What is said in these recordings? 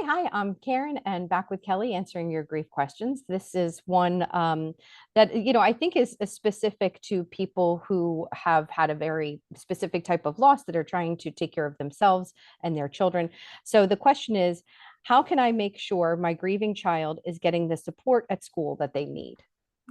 Hi, I'm Karen and back with Kelly answering your grief questions. This is one that, I think is specific to people who have had a very specific type of loss that are trying to take care of themselves and their children. So the question is, how can I make sure my grieving child is getting the support at school that they need?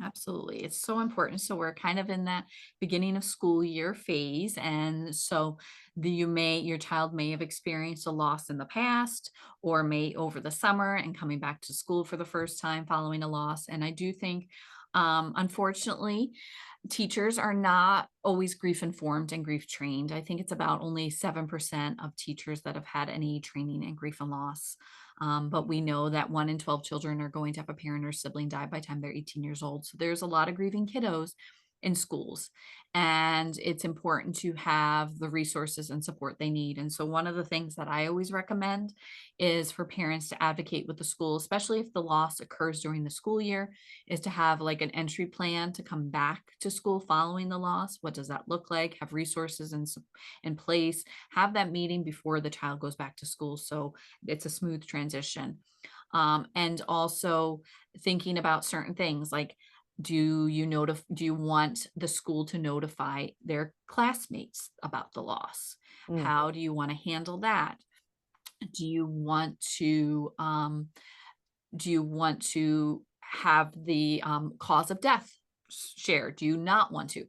Absolutely. It's so important. So we're kind of in that beginning of school year phase. And so your child may have experienced a loss in the past or may over the summer and coming back to school for the first time following a loss. And I do think, unfortunately, teachers are not always grief informed and grief trained. I think it's about only 7% of teachers that have had any training in grief and loss. But we know that 1 in 12 children are going to have a parent or sibling die by the time they're 18 years old. So there's a lot of grieving kiddos in schools. And it's important to have the resources and support they need. And so, one of the things that I always recommend is for parents to advocate with the school, especially if the loss occurs during the school year, is to have like an entry plan to come back to school following the loss. What does that look like? Have resources in place, have that meeting before the child goes back to school. So it's a smooth transition. And also thinking about certain things like, do you want the school to notify their classmates about the loss? Mm. How do you want to handle that? Do you want to have the cause of death shared? Do you not want to?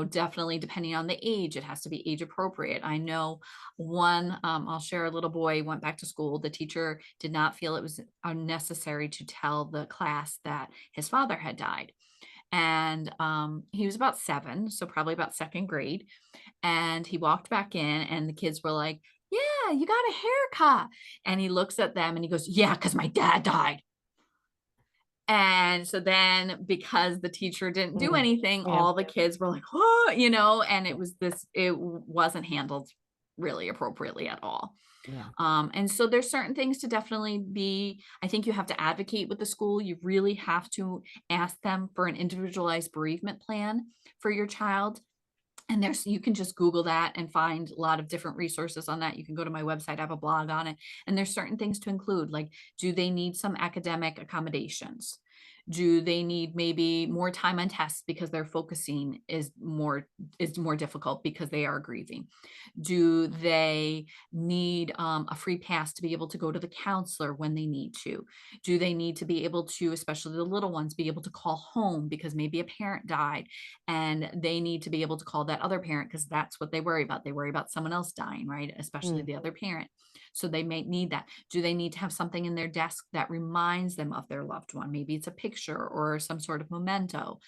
Definitely depending on the age, it has to be age appropriate. I know I'll share. A little boy went back to school. The teacher did not feel it was unnecessary to tell the class that his father had died. And he was about 7, so probably about second grade. And he walked back in, and the kids were like, "Yeah, you got a haircut." And he looks at them and he goes, "Yeah, because my dad died." And so then because the teacher didn't do Mm. anything, Yeah. all the kids were like, "Oh," and it wasn't handled really appropriately at all. Yeah. And so there's certain things to definitely I think you have to advocate with the school. You really have to ask them for an individualized bereavement plan for your child. And you can just Google that and find a lot of different resources on that. You can go to my website, I have a blog on it. And there's certain things to include, like, do they need some academic accommodations? Do they need maybe more time on tests because their focusing is more difficult because they are grieving? Do they need a free pass to be able to go to the counselor when they need to? Do they need to be able to, especially the little ones, be able to call home because maybe a parent died and they need to be able to call that other parent because that's what they worry about. They worry about someone else dying, right? Especially Mm. the other parent. So they may need that. Do they need to have something in their desk that reminds them of their loved one? Maybe it's a picture or some sort of memento.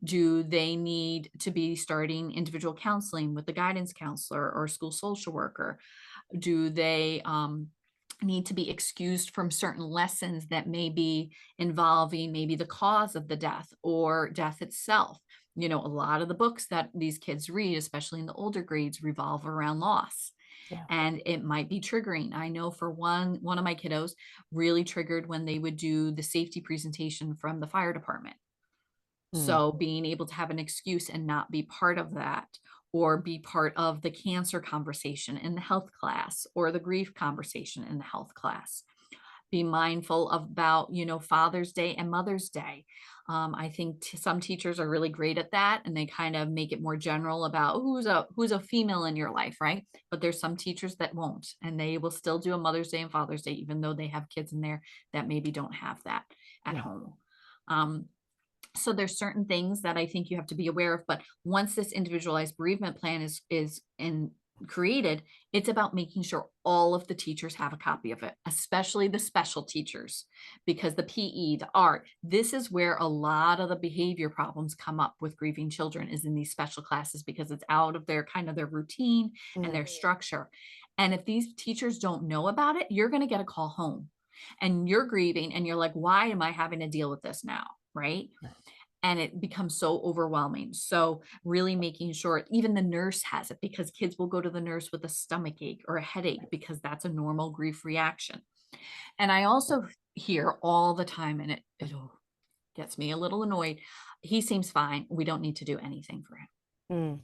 Do they need to be starting individual counseling with the guidance counselor or school social worker? Do they need to be excused from certain lessons that may be involving maybe the cause of the death or death itself? A lot of the books that these kids read, especially in the older grades, revolve around loss, Yeah. and it might be triggering. I know for one of my kiddos really triggered when they would do the safety presentation from the fire department. Mm. So being able to have an excuse and not be part of that, or be part of the cancer conversation in the health class or the grief conversation in the health class. Be mindful about, Father's Day and Mother's Day. I think some teachers are really great at that, and they kind of make it more general about who's a female in your life, right? But there's some teachers that won't, and they will still do a Mother's Day and Father's Day, even though they have kids in there that maybe don't have that at Yeah. home. Um, so there's certain things that I think you have to be aware of, but once this individualized bereavement plan is in created, it's about making sure all of the teachers have a copy of it, especially the special teachers, because the PE, the art, this is where a lot of the behavior problems come up with grieving children, is in these special classes because it's out of their kind of their routine and Mm. their structure. And if these teachers don't know about it, you're going to get a call home and you're grieving and you're like, why am I having to deal with this now? Right. And it becomes so overwhelming. So really making sure even the nurse has it, because kids will go to the nurse with a stomach ache or a headache because that's a normal grief reaction. And I also hear all the time, and it gets me a little annoyed. He seems fine. We don't need to do anything for him. Mm.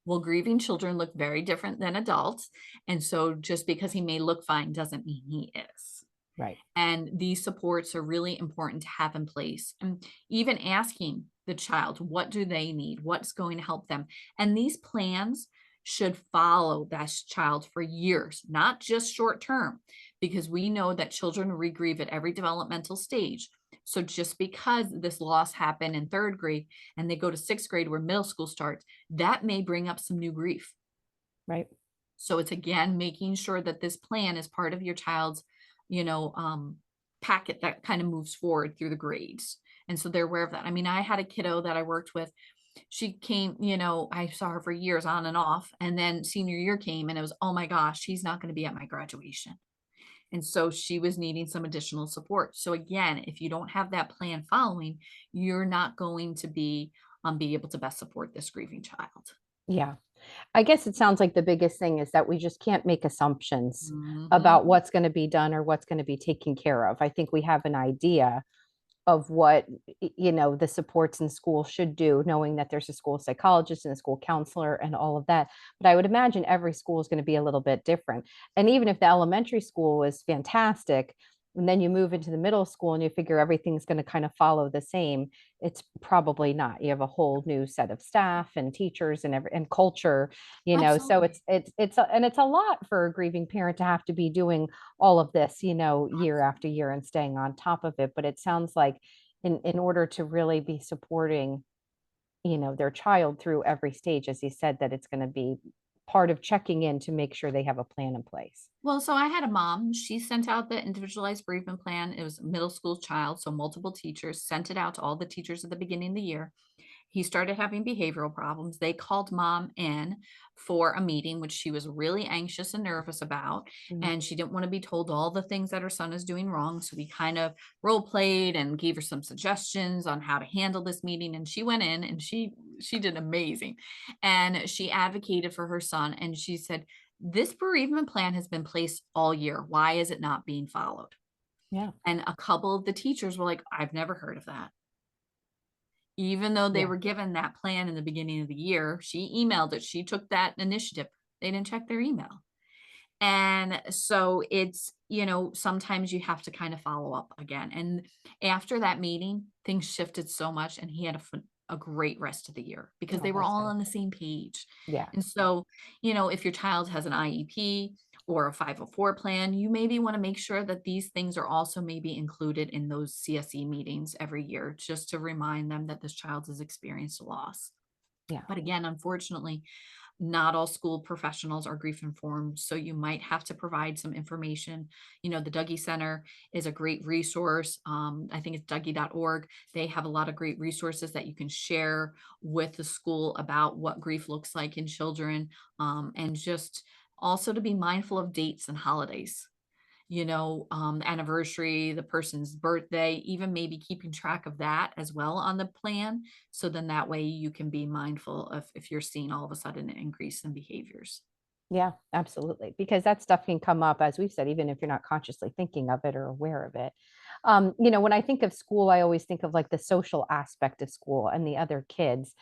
Well, grieving children look very different than adults. And so just because he may look fine doesn't mean he is. Right. And these supports are really important to have in place. And even asking the child, what do they need? What's going to help them? And these plans should follow that child for years, not just short term, because we know that children regrieve at every developmental stage. So just because this loss happened in third grade and they go to sixth grade where middle school starts, that may bring up some new grief. Right. So it's again making sure that this plan is part of your child's, you know, packet that kind of moves forward through the grades. And so they're aware of that. I mean, I had a kiddo that I worked with. She came, I saw her for years on and off. And then senior year came and it was, oh my gosh, she's not going to be at my graduation. And so she was needing some additional support. So again, if you don't have that plan following, you're not going to be able to best support this grieving child. Yeah. I guess it sounds like the biggest thing is that we just can't make assumptions about Mhm. what's going to be done or what's going to be taken care of. I think we have an idea of what the supports in school should do, knowing that there's a school psychologist and a school counselor and all of that. But I would imagine every school is going to be a little bit different. And even if the elementary school was fantastic, and then you move into the middle school and you figure everything's going to kind of follow the same, it's probably not. You have a whole new set of staff and teachers and culture, so Absolutely. it's a lot for a grieving parent to have to be doing all of this, year after year and staying on top of it. But it sounds like in order to really be supporting, their child through every stage, as you said, that it's going to be part of checking in to make sure they have a plan in place. Well, so I had a mom, she sent out the individualized bereavement plan. It was a middle school child, so multiple teachers sent it out to all the teachers at the beginning of the year. He started having behavioral problems. They called mom in for a meeting, which she was really anxious and nervous about. Mm. And she didn't want to be told all the things that her son is doing wrong. So we kind of role played and gave her some suggestions on how to handle this meeting. And she went in and she did amazing. And she advocated for her son. And she said, this bereavement plan has been placed all year. Why is it not being followed? Yeah. And a couple of the teachers were like, I've never heard of that. Even though they Yeah. were given that plan in the beginning of the year, she emailed it, she took that initiative. They didn't check their email. And so it's, sometimes you have to kind of follow up again. And after that meeting, things shifted so much and he had a great rest of the year because Oh, they were that's all good. on the same page. Yeah. And so, if your child has an IEP or a 504 plan, you maybe want to make sure that these things are also maybe included in those CSE meetings every year, just to remind them that this child has experienced a loss. Yeah. But again, unfortunately, not all school professionals are grief informed, so you might have to provide some information. The Dougie Center is a great resource. I think it's dougie.org. They have a lot of great resources that you can share with the school about what grief looks like in children, and just also to be mindful of dates and holidays. Anniversary, the person's birthday, even maybe keeping track of that as well on the plan. So then that way you can be mindful of if you're seeing all of a sudden an increase in behaviors. Yeah, absolutely. Because that stuff can come up, as we've said, even if you're not consciously thinking of it or aware of it. When I think of school, I always think of like the social aspect of school and the other kids.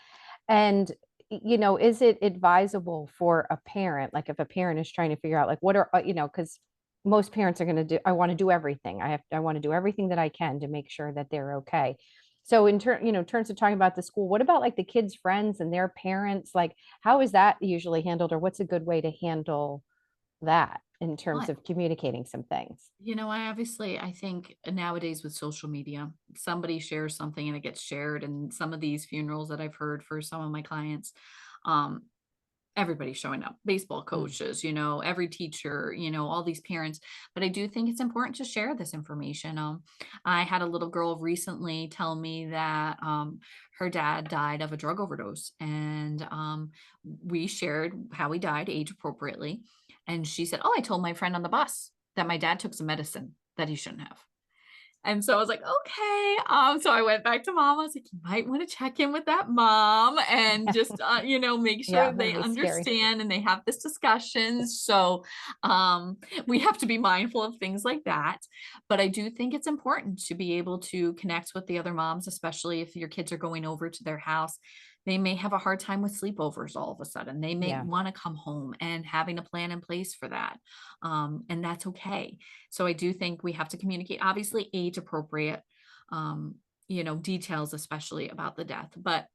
And, is it advisable for a parent, like if a parent is trying to figure out like what are, because most parents are going to do, I want to do everything. I want to do everything that I can to make sure that they're okay. So terms of talking about the school, what about like the kids' friends and their parents? Like, how is that usually handled, or what's a good way to handle that in terms What? of communicating some things? I think nowadays with social media, somebody shares something and it gets shared. And some of these funerals that I've heard for some of my clients, um, everybody's showing up, baseball Mm. coaches, every teacher, all these parents. But I do think it's important to share this information. I had a little girl recently tell me that her dad died of a drug overdose, and we shared how he died age appropriately. And she said, oh, I told my friend on the bus that my dad took some medicine that he shouldn't have. And so I was like, "Okay." So I went back to mom. I was like, "You might wanna check in with that mom and just, make Yeah, sure that they would be scary. understand and they have this discussion." So, we have to be mindful of things like that. But I do think it's important to be able to connect with the other moms, especially if your kids are going over to their house, They may have a hard time with sleepovers all of a sudden. They may Yeah. want to come home, and having a plan in place for that. And that's okay. So I do think we have to communicate, obviously age appropriate, um, details, especially about the death. But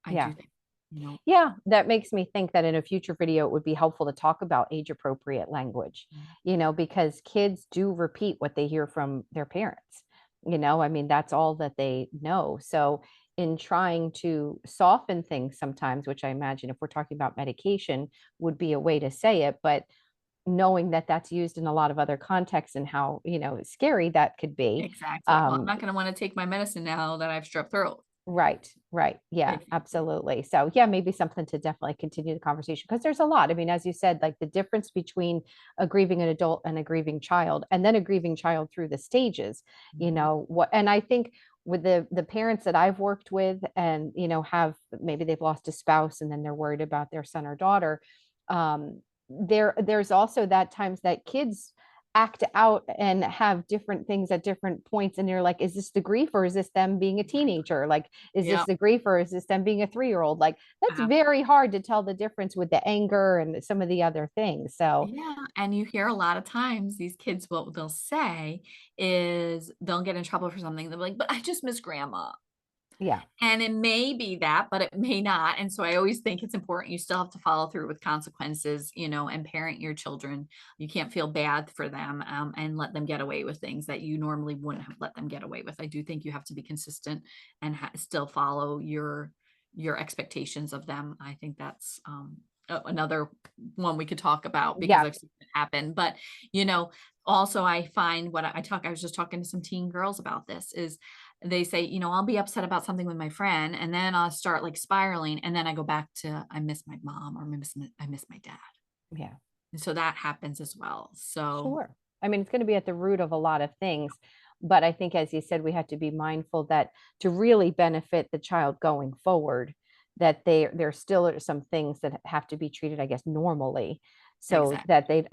I Yeah. do think, you know, Yeah, that makes me think that in a future video, it would be helpful to talk about age appropriate language, mm, because kids do repeat what they hear from their parents. I mean, that's all that they know. So, in trying to soften things sometimes, which I imagine if we're talking about medication would be a way to say it, but knowing that that's used in a lot of other contexts and how, scary that could be. exactly. Well, I'm Um, not going to want to take my medicine now that I've strep throat. Right, right. Yeah, Exactly. absolutely. So, yeah, maybe something to definitely continue the conversation because there's a lot. I mean, as you said, like the difference between a grieving an adult and a grieving child, and then a grieving child through the stages, Mhm. and I think with the parents that I've worked with and, have maybe they've lost a spouse and then they're worried about their son or daughter, there's also that times that kids act out and have different things at different points and you're like, is this the grief or is this them being a teenager? Like, is this Yeah. the grief or is this them being a 3-year-old? Like, that's very hard to tell the difference with the anger and some of the other things. So Yeah, and you hear a lot of times these kids, what they'll say is they'll get in trouble for something. They'll be like, "But I just miss grandma." yeah, And it may be that, but it may not. And so I always think it's important. You still have to follow through with consequences, and parent your children. You can't feel bad for them, and let them get away with things that you normally wouldn't have let them get away with. I do think you have to be consistent and still follow your expectations of them. I think that's another one we could talk about because yeah, I've seen it happen. But you know, also I find what I was just talking to some teen girls about this is they say, I'll be upset about something with my friend and then I'll start like spiraling. And then I go back to, I miss my mom or I miss my dad. yeah. And so that happens as well. So Sure. I mean, it's going to be at the root of a lot of things. But I think, as you said, we have to be mindful that to really benefit the child going forward, that there still are some things that have to be treated, I guess, normally, so that exactly.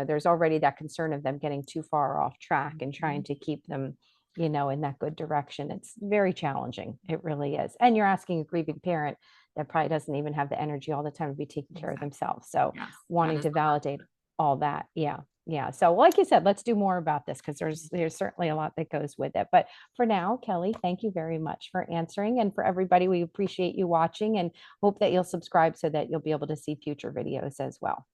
there's already that concern of them getting too far off track and trying Mhm. to keep them, in that good direction. It's very challenging. It really is. And you're asking a grieving parent that probably doesn't even have the energy all the time to be taking care of Exactly. themselves. So Yes. That wanting is to the hard validate part. all that. Yeah. Yeah. So like you said, let's do more about this because there's certainly a lot that goes with it. But for now, Kelly, thank you very much for answering. And for everybody, we appreciate you watching and hope that you'll subscribe so that you'll be able to see future videos as well.